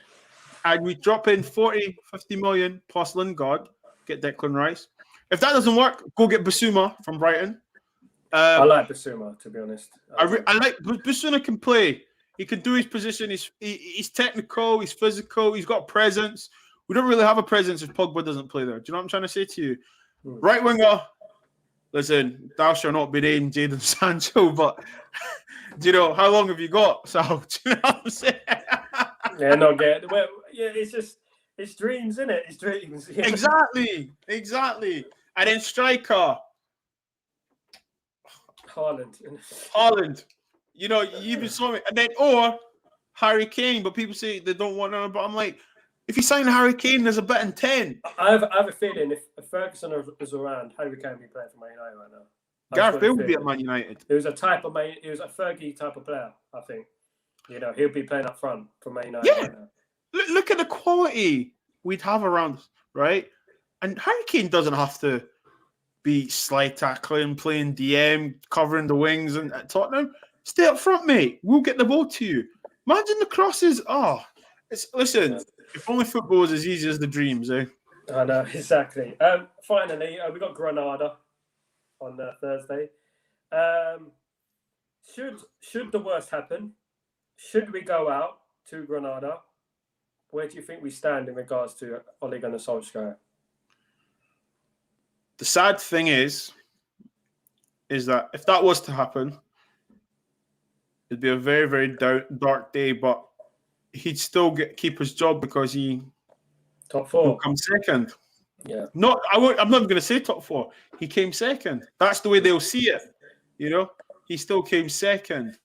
And we drop in 40, 50 million plus Lingard, get Declan Rice. If that doesn't work, go get Basuma from Brighton. I like Basuma, to be honest. I like Basuma can play. He can do his position. He's technical. He's physical. He's got presence. We don't really have a presence if Pogba doesn't play there. Do you know what I'm trying to say to you? Right winger, listen, thou shalt not be named Jadon Sancho, but do you know, how long have you got, Sal? Do you know what I'm saying? Yeah, not get. Well, yeah, it's dreams, isn't it? It's dreams. Yeah. Exactly. And then striker. Haaland. You know, you even saw me. And then, or Harry Kane, but people say they don't want him. But I'm like, if you sign Harry Kane, there's a bet in 10. I have a feeling if Ferguson is around, Harry Kane will be playing for Man United right now. Gareth Bale would be at Man United. He was a Fergie type of player, I think. You know, he'll be playing up front for Man United right now. Look at the quality we'd have around, right? And Harry Kane doesn't have to be slide tackling, playing DM, covering the wings and at Tottenham. Stay up front, mate. We'll get the ball to you. Imagine the crosses. Listen, if only football was as easy as the dreams, eh? I know, exactly. Finally, we got Granada on Thursday. Should the worst happen, should we go out to Granada, where do you think we stand in regards to Ole Gunnar Solskjaer? The sad thing is that if that was to happen, it'd be a very, very dark day, but he'd still keep his job because he top 4 come second. Yeah. I'm not even going to say top 4. He came second. That's the way they'll see it. You know, he still came second.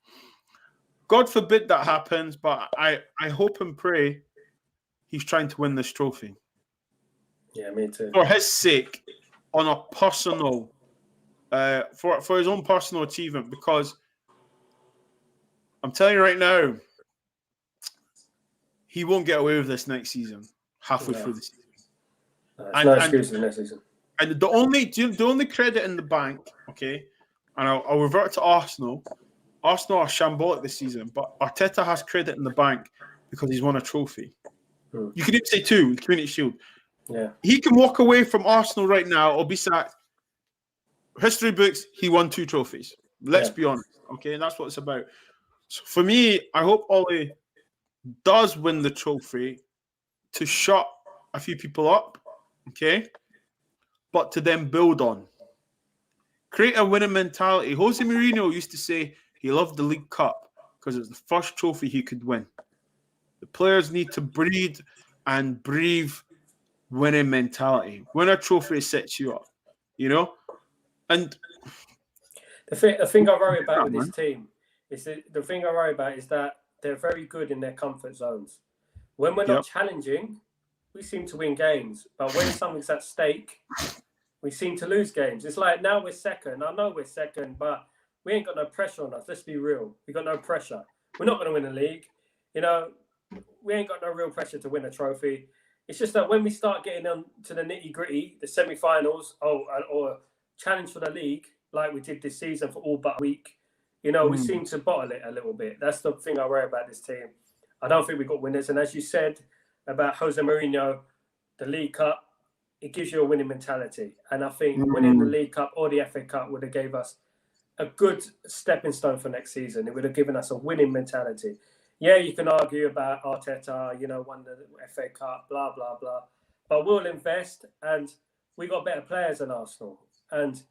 God forbid that happens, but I hope and pray he's trying to win this trophy. Yeah, me too. For his sake, on a personal, for his own personal achievement, because I'm telling you right now, he won't get away with this next season, halfway through the season. No excuse for next season. And the only credit in the bank, okay, and I'll revert to Arsenal. Arsenal are shambolic this season, but Arteta has credit in the bank because he's won a trophy. You can even say 2, the Community Shield. Yeah. He can walk away from Arsenal right now or be sacked. History books, he won 2 trophies. Let's be honest, okay? And that's what it's about. So for me, I hope Ole does win the trophy to shut a few people up, okay? But to then build on. Create a winning mentality. Jose Mourinho used to say he loved the League Cup because it was the first trophy he could win. The players need to breed and breathe winning mentality. Win a trophy sets you up, you know? And the thing I worry about with this team is the thing I worry about is that they're very good in their comfort zones. When we're not challenging, we seem to win games. But when something's at stake, we seem to lose games. It's like now we're second. I know we're second, but we ain't got no pressure on us. Let's be real. We got no pressure. We're not going to win a league. You know, we ain't got no real pressure to win a trophy. It's just that when we start getting on to the nitty gritty, the semi-finals, or challenge for the league, like we did this season for all but a week, you know, we seem to bottle it a little bit. That's the thing I worry about this team. I don't think we've got winners. And as you said about Jose Mourinho, the League Cup, it gives you a winning mentality. And I think winning the League Cup or the FA Cup would have gave us a good stepping stone for next season. It would have given us a winning mentality. Yeah, you can argue about Arteta, you know, won the FA Cup, blah, blah, blah. But we'll invest, and we got better players than Arsenal. And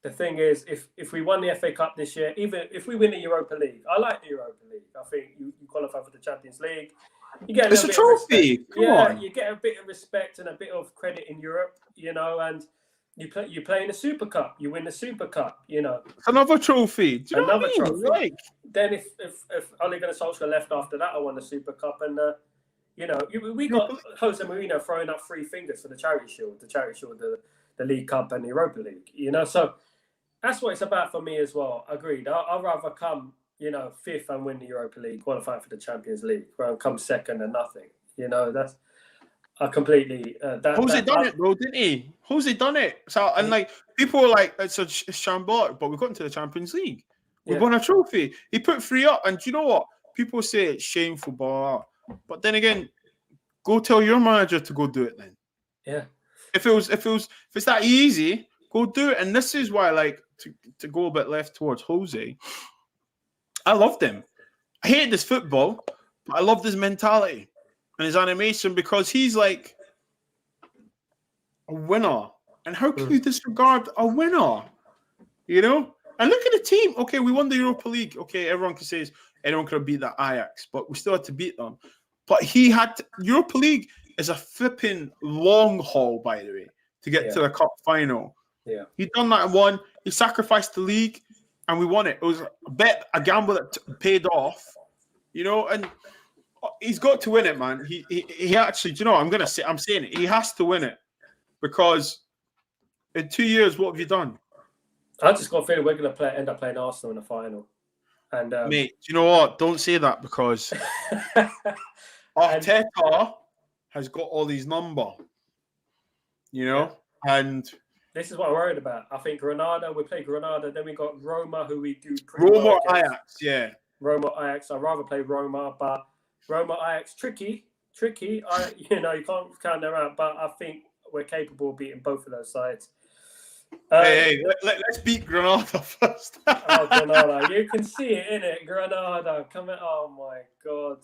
the thing is, if we won the FA Cup this year, even if we win the Europa League, I like the Europa League. I think you qualify for the Champions League. You get it's a trophy. Come on. You get a bit of respect and a bit of credit in Europe, you know, and you play in the Super Cup. You win the Super Cup, you know. Another trophy. Do you know what I mean? Trophy. Like, then if Ole Gunnar Solskjaer left after that, I won the Super Cup, and you know, we got Jose Mourinho throwing up 3 fingers for the Charity Shield, the League Cup, and the Europa League. You know, so that's what it's about for me as well. Agreed. I'd rather come, you know, 5th and win the Europa League, qualify for the Champions League, rather than come 2nd and nothing. You know, that's I completely. Jose done it, bro, didn't he? Jose done it. So and like people were like, it's shambolic, but we got into the Champions League. We won a trophy. He put 3 up, and do you know what? People say it's shameful, but then again, go tell your manager to go do it. Then, yeah. If it's that easy, go do it. And this is why, like, to go a bit left towards Jose, I loved him. I hated his football, but I loved his mentality and his animation because he's like a winner. And how can you disregard a winner? You know? And look at the team. Okay, we won the Europa League. Okay, everyone can say anyone could have beat that Ajax, but we still had to beat them. But he had to, Europa League is a flipping long haul, by the way, to get to the cup final. Yeah, he done that and won. He sacrificed the league, and we won it. It was a gamble that paid off, you know. And he's got to win it, man. He actually, do you know? I'm saying it. He has to win it because in 2 years, what have you done? I just got a feeling we're going to end up playing Arsenal in the final. And mate, do you know what? Don't say that because Arteta has got all these numbers, you know, and this is what I'm worried about. I think Granada, we play Granada, then we got Roma, who we do Roma Ajax, yeah. Roma Ajax. I'd rather play Roma, but Roma Ajax tricky. You know, you can't count them out, but I think we're capable of beating both of those sides. Let's beat Granada first. Oh, Granada. You can see it, innit? Granada. Oh, my God.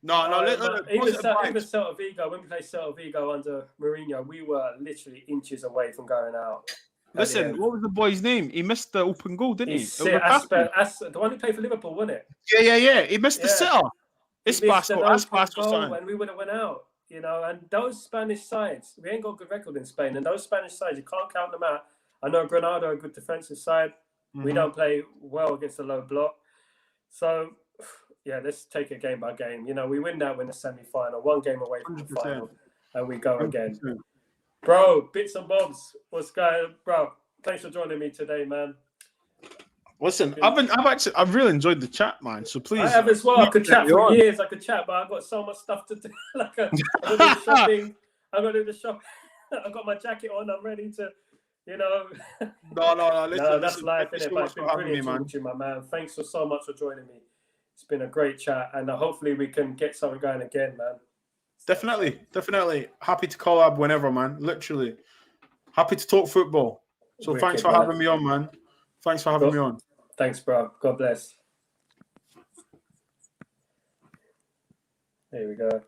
Even Celta Vigo, when we played Celta Vigo under Mourinho, we were literally inches away from going out. Listen, what was the boy's name? He missed the open goal, didn't he? The one who played for Liverpool, wasn't it? Yeah. He missed the sitter. It's goal when we would have went out. You know, and those Spanish sides, we ain't got a good record in Spain. And those Spanish sides, you can't count them out. I know Granada are a good defensive side. Mm-hmm. We don't play well against a low block. So, yeah, let's take it game by game. You know, we win the semi-final, 1 game away from the final, and we go again. 100%. Bro, Bitz and Bobz, what's going on? Bro, thanks for joining me today, man. Listen, I've really enjoyed the chat, man. So please, I have as well. I could chat for years. I could chat, but I've got so much stuff to do. Like I got to do shopping. I got to do the shopping. I've got my jacket on. I'm ready to, you know. No. Listen, that's life, innit? But it's been brilliant talking to you, my man. Thanks so much for joining me. It's been a great chat, and hopefully we can get something going again, man. Definitely. Happy to collab whenever, man. Literally, happy to talk football. So thanks for having me on, man. Thanks for having me on. Thanks, bro. God bless. There we go.